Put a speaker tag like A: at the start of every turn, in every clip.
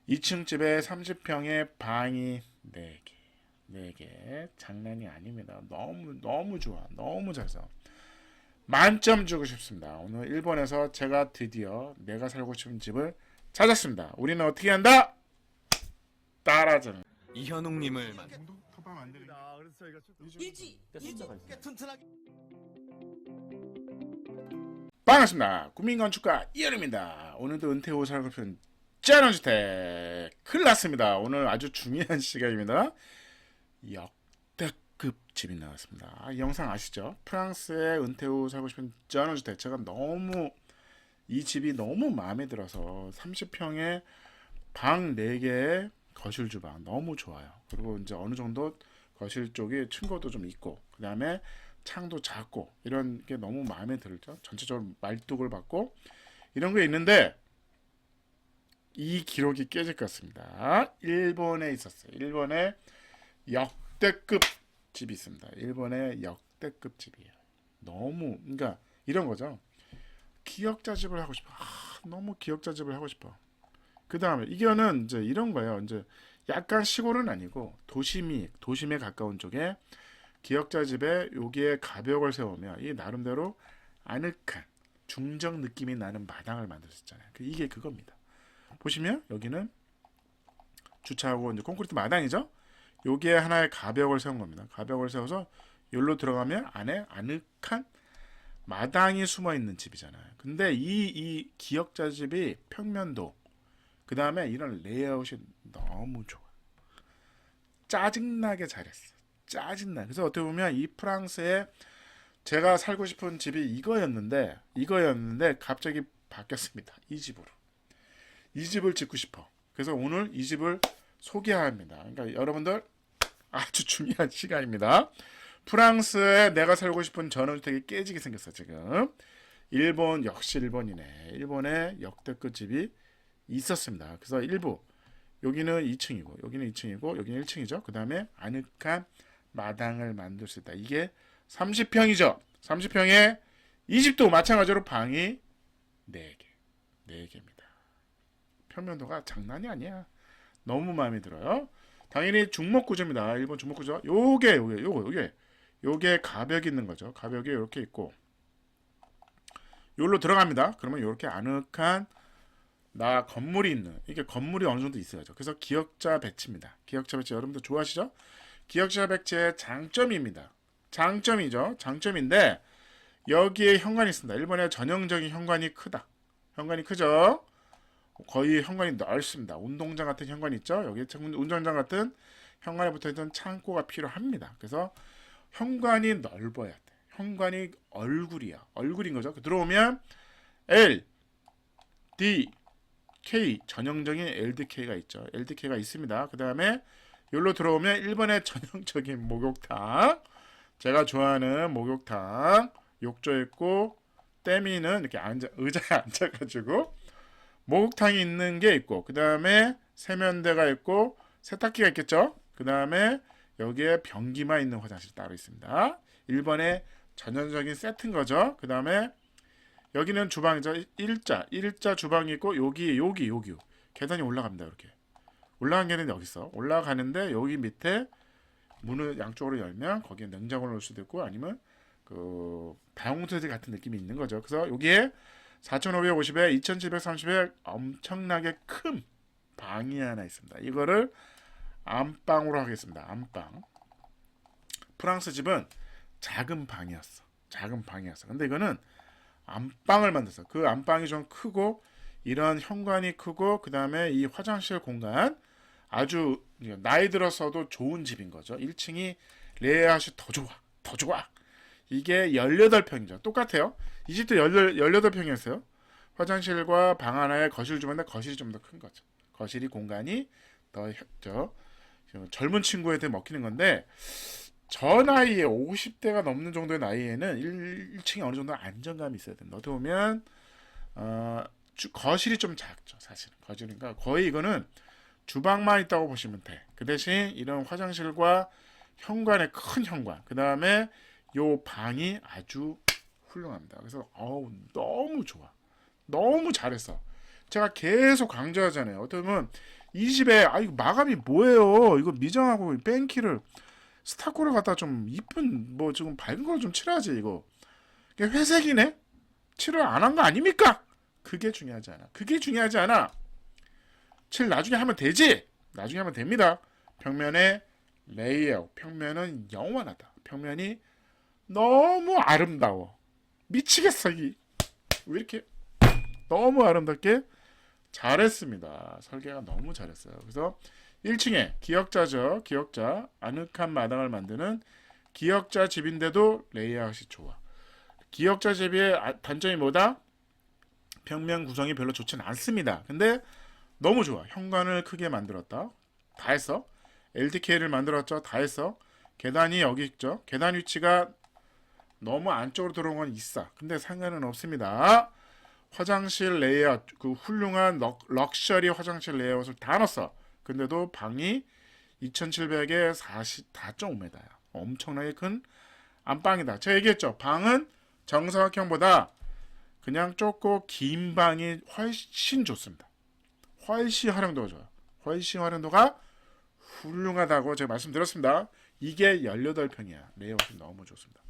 A: 2층 집에 30평에 방이 4개. 4개. 장난이 아닙니다. 너무 좋아. 너무 잘 써. 만점 주고 싶습니다. 오늘 일본에서 제가 드디어 내가 살고 싶은 집을 찾았습니다. 우리는 어떻게 한다? 따라하잖아.
B: 이현웅님을 만.
A: 컵하면 안 되는
C: 일지 튼튼하게
A: 반갑습니다. 국민건축가 이현입니다. 오늘도 은퇴 후 살고 싶은 짠원주택 큰일 났습니다. 오늘 아주 중요한 시간입니다. 역대급 집이 나왔습니다. 이 영상 아시죠? 프랑스의 은퇴 후 살고 싶은 짠원주택. 제가 이 집이 너무 마음에 들어서 30평에 방 4개에 거실 주방 너무 좋아요. 그리고 이제 어느 정도 거실 쪽에 층고도 좀 있고, 그 다음에 창도 작고, 이런 게 너무 마음에 들죠. 전체적으로 말뚝을 받고 이런 게 있는데 이 기록이 깨질 것 같습니다. 일본에 있었어요. 일본에 역대급 집이 있습니다. 일본의 역대급 집이에요. 그러니까 이런 거죠. 기역자 집을 하고 싶어. 너무 기역자 집을 하고 싶어. 그 다음에 이거는 이제 이런 거예요. 이제 약간 시골은 아니고 도심에 가까운 쪽에 기역자 집에 여기에 가벽을 세우면 이 나름대로 아늑한 중정 느낌이 나는 마당을 만들었잖아요. 이게 그겁니다. 보시면 여기는 주차하고 이제 콘크리트 마당이죠. 여기에 하나의 가벽을 세운 겁니다. 가벽을 세워서 여기로 들어가면 안에 아늑한 마당이 숨어 있는 집이잖아요. 근데 이 기역자 집이 평면도, 그 다음에 이런 레이아웃이 너무 좋아. 짜증나게 잘했어. 짜증나. 그래서 어떻게 보면 이 프랑스에 제가 살고 싶은 집이 이거였는데 갑자기 바뀌었습니다. 이 집으로. 이 집을 짓고 싶어. 그래서 오늘 이 집을 소개합니다. 그러니까 여러분들 아주 중요한 시간입니다. 프랑스에 내가 살고 싶은 전원주택이 깨지게 생겼어 지금. 일본 역시 일본이네. 일본에 역대급 집이 있었습니다. 그래서 일부 여기는 2층이고 여기는 2층이고 여기는 1층이죠. 그 다음에 아늑한 마당을 만들 수 있다. 이게 30평이죠. 30평에 이 집도 마찬가지로 방이 4개. 4개입니다. 평면도가 장난이 아니야. 너무 마음에 들어요. 당연히 중목구조입니다. 일본 중목구조. 요게 가벽이 있는 거죠. 가벽이 이렇게 있고 여기로 들어갑니다. 그러면 이렇게 아늑한 건물이 있는, 이게 건물이 어느 정도 있어야죠. 그래서 기역자 배치입니다. 기역자 배치 여러분들 좋아하시죠? 기역자 배치의 장점입니다. 장점인데 여기에 현관이 있습니다. 일본의 전형적인 현관이 크다. 현관이 크죠? 거의 현관이 넓습니다. 운동장 같은 현관이 있죠? 여기 운동장 같은 현관에 붙어있던 창고가 필요합니다. 그래서 현관이 넓어야 돼. 현관이 얼굴인 거죠. 들어오면 L, D, K, 전형적인 LDK가 있죠. LDK가 있습니다. 그 다음에 여기로 들어오면 일본의 전형적인 목욕탕, 제가 좋아하는 목욕탕, 욕조 있고 때미는 이렇게 의자에 앉아가지고 목욕탕이 있는 게 있고, 그 다음에 세면대가 있고 세탁기가 있겠죠. 그 다음에 여기에 변기만 있는 화장실 따로 있습니다. 일본의 전형적인 세트인 거죠. 그 다음에 여기는 주방이죠. 일자 주방이 있고 여기 계단이 올라갑니다. 이렇게 올라간 게는 여기 있어. 올라가는데 여기 밑에 문을 양쪽으로 열면 거기에 냉장고를 넣을 수도 있고 아니면 그 다용도실 같은 느낌이 있는 거죠. 그래서 여기에 4,550에 2,730에 엄청나게 큰 방이 하나 있습니다. 이거를 안방으로 하겠습니다. 안방. 프랑스 집은 작은 방이었어. 근데 이거는 안방을 만들었어. 그 안방이 좀 크고 이런 현관이 크고 그 다음에 이 화장실 공간 아주 나이 들어서도 좋은 집인 거죠. 1층이 레이아웃이 더 좋아. 이게 18평이죠. 똑같아요. 이 집도 18평이었어요. 화장실과 방 하나에 거실 주방인데 거실이 좀 더 큰 거죠. 거실이 공간이 더 젊은 친구한테 먹히는 건데 저 나이에 50대가 넘는 정도의 나이에는 1층에 어느 정도 안정감이 있어야 된다. 어떻게 보면 거실이 좀 작죠. 사실은 거실이니까 거의 이거는 주방만 있다고 보시면 돼. 그 대신 이런 화장실과 큰 현관, 그 다음에 요 방이 아주 훌륭합니다. 그래서 너무 좋아. 너무 잘했어. 제가 계속 강조하잖아요. 어떻게 보면 이 집에 이거 마감이 뭐예요? 이거 미정하고 뺑키를 스타코를 갖다 좀 이쁜 뭐 지금 밝은 걸 좀 칠하지 이거. 이게 회색이네? 칠을 안 한 거 아닙니까? 그게 중요하지 않아. 그게 중요하지 않아. 칠 나중에 하면 되지. 나중에 하면 됩니다. 평면의 레이아웃. 평면은 영원하다. 평면이 너무 아름다워. 미치겠어. 왜 이렇게 너무 아름답게 잘했습니다. 설계가 너무 잘했어요. 그래서 1층에 기역자죠. 기역자. 아늑한 마당을 만드는 기역자 집인데도 레이아웃이 좋아. 기역자 집의 단점이 뭐다? 평면 구성이 별로 좋진 않습니다. 근데 너무 좋아. 현관을 크게 만들었다. 다 했어. LDK를 만들었죠. 다 했어. 계단이 여기 있죠. 계단 위치가 너무 안쪽으로 들어온 건 있어. 근데 상관은 없습니다. 화장실 레이아웃, 그 훌륭한 럭셔리 화장실 레이아웃을 다 넣었어. 근데도 방이 2700에 44.5m야. 엄청나게 큰 안방이다. 제가 얘기했죠. 방은 정사각형보다 그냥 좁고 긴 방이 훨씬 좋습니다. 훨씬 활용도가 좋아요. 훨씬 활용도가 훌륭하다고 제가 말씀드렸습니다. 이게 18평이야. 레이아웃이 너무 좋습니다.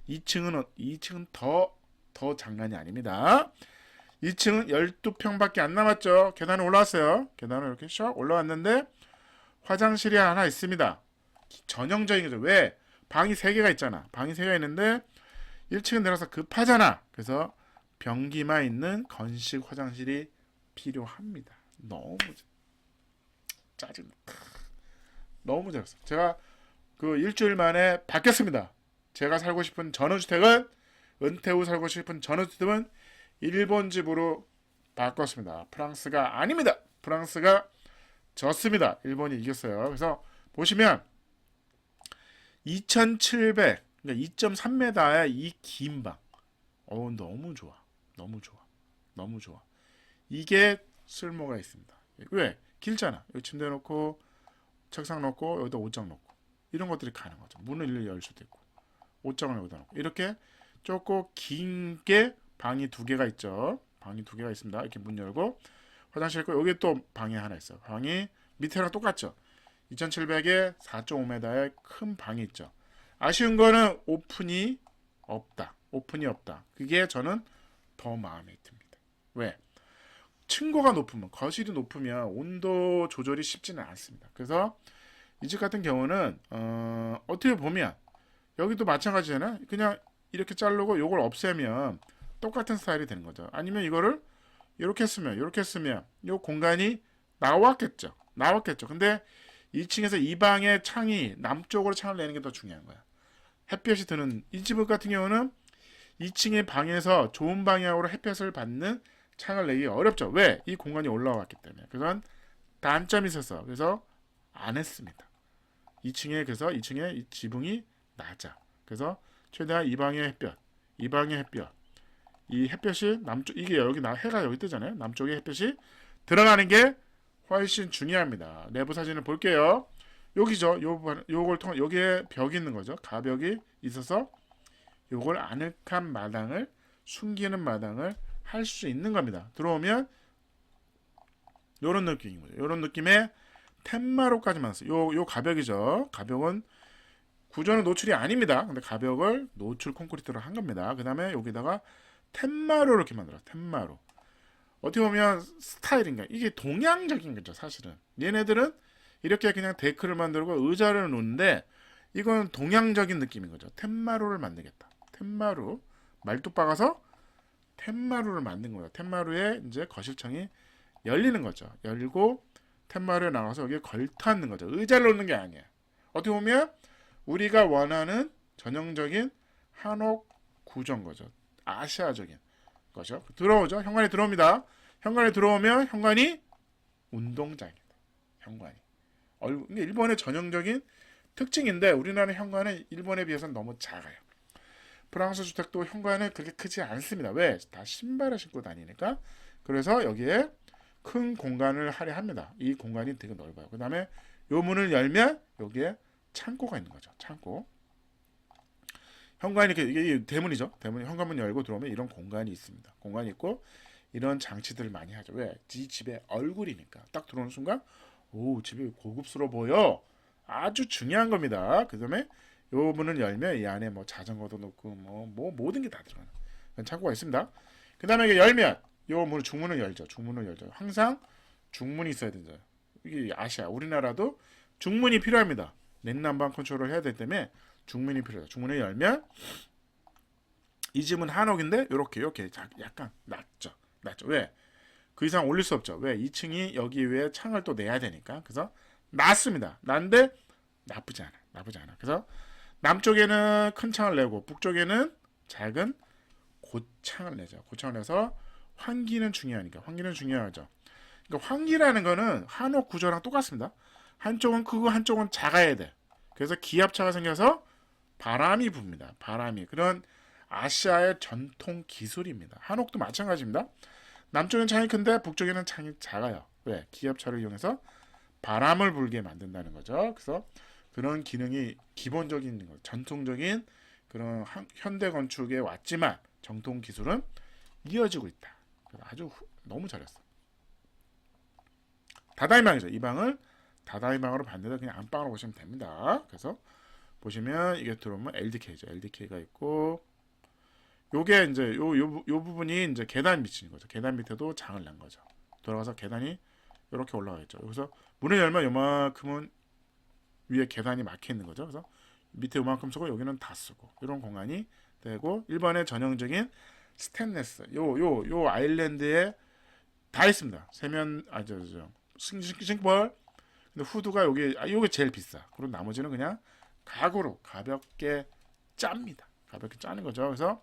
A: 2층은 더 장난이 아닙니다. 2층은 12평밖에 안 남았죠. 계단을 올라왔어요. 계단을 이렇게 샥 올라왔는데 화장실이 하나 있습니다. 전형적인 거죠. 왜? 방이 3개가 있잖아. 방이 3개가 있는데 1층은 내려서 급하잖아. 그래서 변기만 있는 건식 화장실이 필요합니다. 너무 짜증나. 너무 잘했어. 제가 그 일주일 만에 바뀌었습니다. 제가 살고 싶은 전원주택은 은퇴 후 살고 싶은 전원주택은 일본 집으로 바꿨습니다. 프랑스가 아닙니다. 프랑스가 졌습니다. 일본이 이겼어요. 그래서 보시면 2700, 그러니까 2.3m의 이 긴 방. 너무 좋아. 너무 좋아. 너무 좋아. 이게 쓸모가 있습니다. 왜? 길잖아. 여기 침대 놓고 책상 놓고 여기다 옷장 놓고 이런 것들이 가능하죠. 문을 일일이 열 수도 있고 옷장을 여기다 놓고 이렇게 좁고 긴 게 방이 2개가 있죠. 방이 2개가 있습니다. 이렇게 문 열고 화장실 있고 여기 또 방이 하나 있어요. 방이 밑에랑 똑같죠. 2700에 4.5m의 큰 방이 있죠. 아쉬운 거는 오픈이 없다. 오픈이 없다. 그게 저는 더 마음에 듭니다. 왜? 층고가 높으면 거실이 높으면 온도 조절이 쉽지는 않습니다. 그래서 이 집 같은 경우는 어떻게 보면 여기도 마찬가지잖아요. 그냥 이렇게 자르고 이걸 없애면 똑같은 스타일이 되는 거죠. 아니면 이거를 이렇게 쓰면 이 공간이 나왔겠죠. 근데 2층에서 이 방의 창이 남쪽으로 창을 내는 게 더 중요한 거야. 햇볕이 드는 이 집 같은 경우는 2층의 방에서 좋은 방향으로 햇볕을 받는 창을 내기 어렵죠. 왜? 이 공간이 올라왔기 때문에. 그래서 단점이 있어서 그래서 안 했습니다. 2층에 그래서 2층에 이 지붕이 낮아. 그래서 최대한 이 방의 햇볕, 이 햇볕이 남쪽 이게 여기 해가 여기 뜨잖아요. 남쪽에 햇볕이 들어가는 게 훨씬 중요합니다. 내부 사진을 볼게요. 여기죠. 요걸 통해 여기에 벽이 있는 거죠. 가벽이 있어서 요걸 아늑한 마당을 숨기는 마당을 할 수 있는 겁니다. 들어오면 요런 느낌인 거죠. 요런 느낌의 텐마루까지만 써요. 요 가벽이죠. 가벽은 구조는 노출이 아닙니다. 근데 가벽을 노출 콘크리트로 한 겁니다. 그 다음에 여기다가 텐마루를 이렇게 만들어요. 텐마루. 어떻게 보면 스타일인가? 이게 동양적인 거죠, 사실은. 얘네들은 이렇게 그냥 데크를 만들고 의자를 놓는데 이건 동양적인 느낌인 거죠. 텐마루를 만들겠다. 텐마루. 말뚝 박아서 텐마루를 만든 거예요. 텐마루에 이제 거실창이 열리는 거죠. 열고 텐마루에 나와서 여기에 걸터앉는 거죠. 의자를 놓는 게 아니야. 어떻게 보면 우리가 원하는 전형적인 한옥 구조인 거죠. 아시아적인 거죠. 들어오죠. 현관에 들어옵니다. 현관에 들어오면 현관이 운동장입니다. 현관이. 일본의 전형적인 특징인데 우리나라 현관은 일본에 비해서는 너무 작아요. 프랑스 주택도 현관은 그렇게 크지 않습니다. 왜? 다 신발을 신고 다니니까. 그래서 여기에 큰 공간을 할애합니다. 이 공간이 되게 넓어요. 그 다음에 요 문을 열면 여기에 창고가 있는 거죠. 창고. 현관이 이게 대문이죠. 대문 현관문 열고 들어오면 이런 공간이 있습니다. 공간이 있고 이런 장치들을 많이 하죠. 왜? 이 집의 얼굴이니까. 딱 들어오는 순간 오, 집이 고급스러워 보여. 아주 중요한 겁니다. 그 다음에 요 문을 열면 이 안에 뭐 자전거도 넣고 뭐 모든 게 다 들어가는 그런 창고가 있습니다. 그 다음에 이게 열면 요 문을 중문을 열죠. 중문을 열죠. 항상 중문이 있어야 된다. 이게 아시아, 우리나라도 중문이 필요합니다. 냉난방 컨트롤을 해야 되기 때문에 중문이 필요해요. 중문을 열면 이 집은 한옥인데 이렇게 약간 낮죠. 왜? 그 이상 올릴 수 없죠. 왜? 2층이 여기 위에 창을 또 내야 되니까. 그래서 낮습니다. 난데 나쁘지 않아. 그래서 남쪽에는 큰 창을 내고 북쪽에는 작은 고창을 내죠. 고창을 내서 환기는 중요하니까. 환기는 중요하죠. 그러니까 환기라는 거는 한옥 구조랑 똑같습니다. 한쪽은 크고 한쪽은 작아야 돼. 그래서 기압차가 생겨서 바람이 붑니다. 바람이. 그런 아시아의 전통 기술입니다. 한옥도 마찬가지입니다. 남쪽은 창이 큰데 북쪽에는 창이 작아요. 왜? 기압차를 이용해서 바람을 불게 만든다는 거죠. 그래서 그런 기능이 기본적인 거, 전통적인 그런 현대 건축에 왔지만 정통 기술은 이어지고 있다. 그래서 아주 너무 잘했어. 다다임방이죠. 이 방을 다다임방으로 반대로 그냥 안방으로 보시면 됩니다. 그래서 보시면 이게 들어오면 LDK죠. LDK가 있고 요게 이제 요 부분이 이제 계단 밑인 거죠. 계단 밑에도 장을 낸 거죠. 돌아가서 계단이 이렇게 올라가겠죠. 여기서 문을 열면 요만큼은 위에 계단이 막혀 있는 거죠. 그래서 밑에 요만큼 쓰고 여기는 다 쓰고 이런 공간이 되고 일본의 전형적인 스테인레스 요 아일랜드에 다 있습니다. 세면 싱크볼 근데 후드가 요게 제일 비싸. 그리고 나머지는 그냥 가구로 가볍게 짭니다. 가볍게 짜는 거죠. 그래서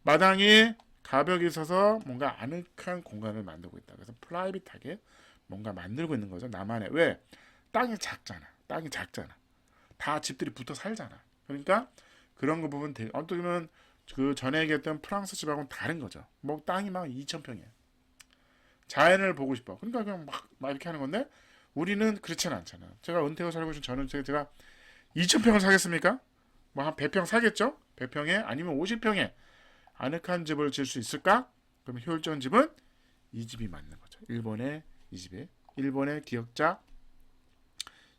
A: 마당이 가벽이 있어서 뭔가 아늑한 공간을 만들고 있다. 그래서 프라이빗하게 뭔가 만들고 있는 거죠. 나만의. 왜? 땅이 작잖아. 다 집들이 붙어 살잖아. 그러니까 그런 거 보면 되게 어떻게 보면 그 전에 얘기했던 프랑스 집하고는 다른 거죠. 뭐 땅이 막 2,000평이에요. 자연을 보고 싶어. 그러니까 그냥 막 이렇게 하는 건데 우리는 그렇지는 않잖아요. 제가 은퇴후 살고 있는 저는 제가 2,000평을 사겠습니까? 뭐 한 100평 사겠죠? 100평에 아니면 50평에 아늑한 집을 지을 수 있을까? 그럼 효율적인 집은 이 집이 맞는 거죠. 일본의 이 집에 일본의 기역자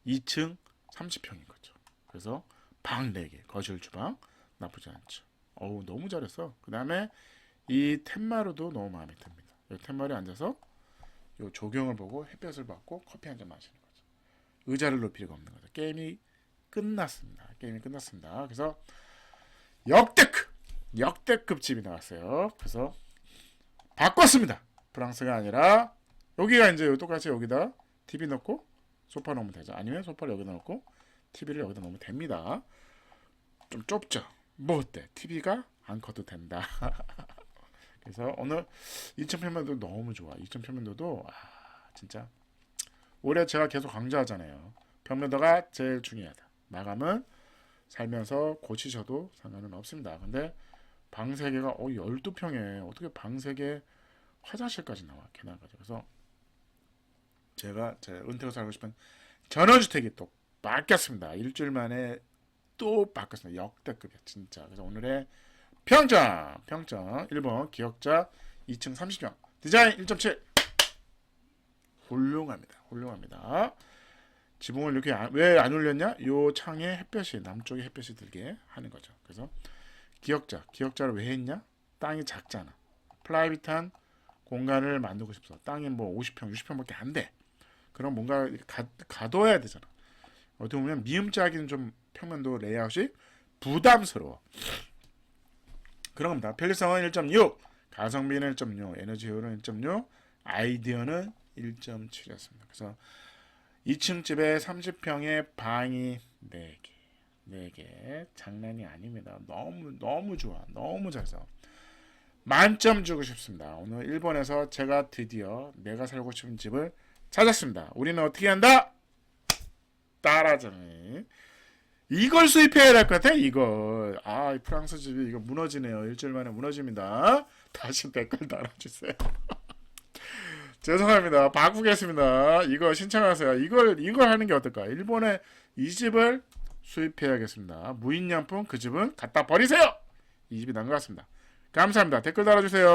A: 2층 30평인 거죠. 그래서 방 4개, 거실, 주방 나쁘지 않죠. 어우 너무 잘했어. 그 다음에 이 텐마루도 너무 마음에 듭니다. 이 텐마루에 앉아서 요 조경을 보고 햇볕을 받고 커피 한 잔 마시는 거죠. 의자를 놓을 필요가 없는 거죠. 게임이 끝났습니다. 그래서 역대급 집이 나왔어요. 그래서 바꿨습니다. 프랑스가 아니라 여기가 이제 똑같이 여기다 TV 넣고 소파 넣으면 되죠. 아니면 소파를 여기다 넣고 TV를 여기다 넣으면 됩니다. 좀 좁죠. 뭐 어때? TV가 안 커도 된다. 그래서 오늘 2,000평면도 너무 좋아. 2,000평면도도 진짜 올해 제가 계속 강조하잖아요. 평면도가 제일 중요하다. 마감은 살면서 고치셔도 상관은 없습니다. 근데 방 3개가 12평에 어떻게 방 3개 화장실까지 나와. 계단까지. 그래서 제가 제 은퇴후 살고 싶은 전원주택이 또 바뀌었습니다. 일주일 만에 또 바뀌었습니다. 역대급이야 진짜. 그래서 오늘의 평점 1번 기역자 2층 30평 디자인 1.7 훌륭합니다. 지붕을 이렇게 왜 안 올렸냐? 요 창에 햇볕이 남쪽에 햇볕이 들게 하는 거죠. 그래서 기역자를 왜 했냐? 땅이 작잖아. 프라이빗한 공간을 만들고 싶어. 땅이 뭐 50평, 60평밖에 안 돼. 그럼 뭔가 가둬야 되잖아. 어떻게 보면 미음자기는 좀 평면도 레이아웃이 부담스러워. 그런 겁니다. 편리성은 1.6, 가성비는 1.6, 에너지 효율은 1.6, 아이디어는 1.7이었습니다. 그래서 2층 집에 30평에 방이 4개 장난이 아닙니다. 너무 좋아. 너무 잘해서 만점 주고 싶습니다. 오늘 일본에서 제가 드디어 내가 살고 싶은 집을 찾았습니다. 우리는 어떻게 한다? 따라잡기. 이걸 수입해야 될 것 같아. 이걸. 프랑스 집이 이거 무너지네요. 일주일 만에 무너집니다. 다시 댓글 달아주세요. 죄송합니다. 바꾸겠습니다. 이거 신청하세요. 이걸 하는 게 어떨까? 일본에 이 집을 수입해야겠습니다. 무인양품 그 집은 갖다 버리세요. 이 집이 난 것 같습니다. 감사합니다. 댓글 달아주세요.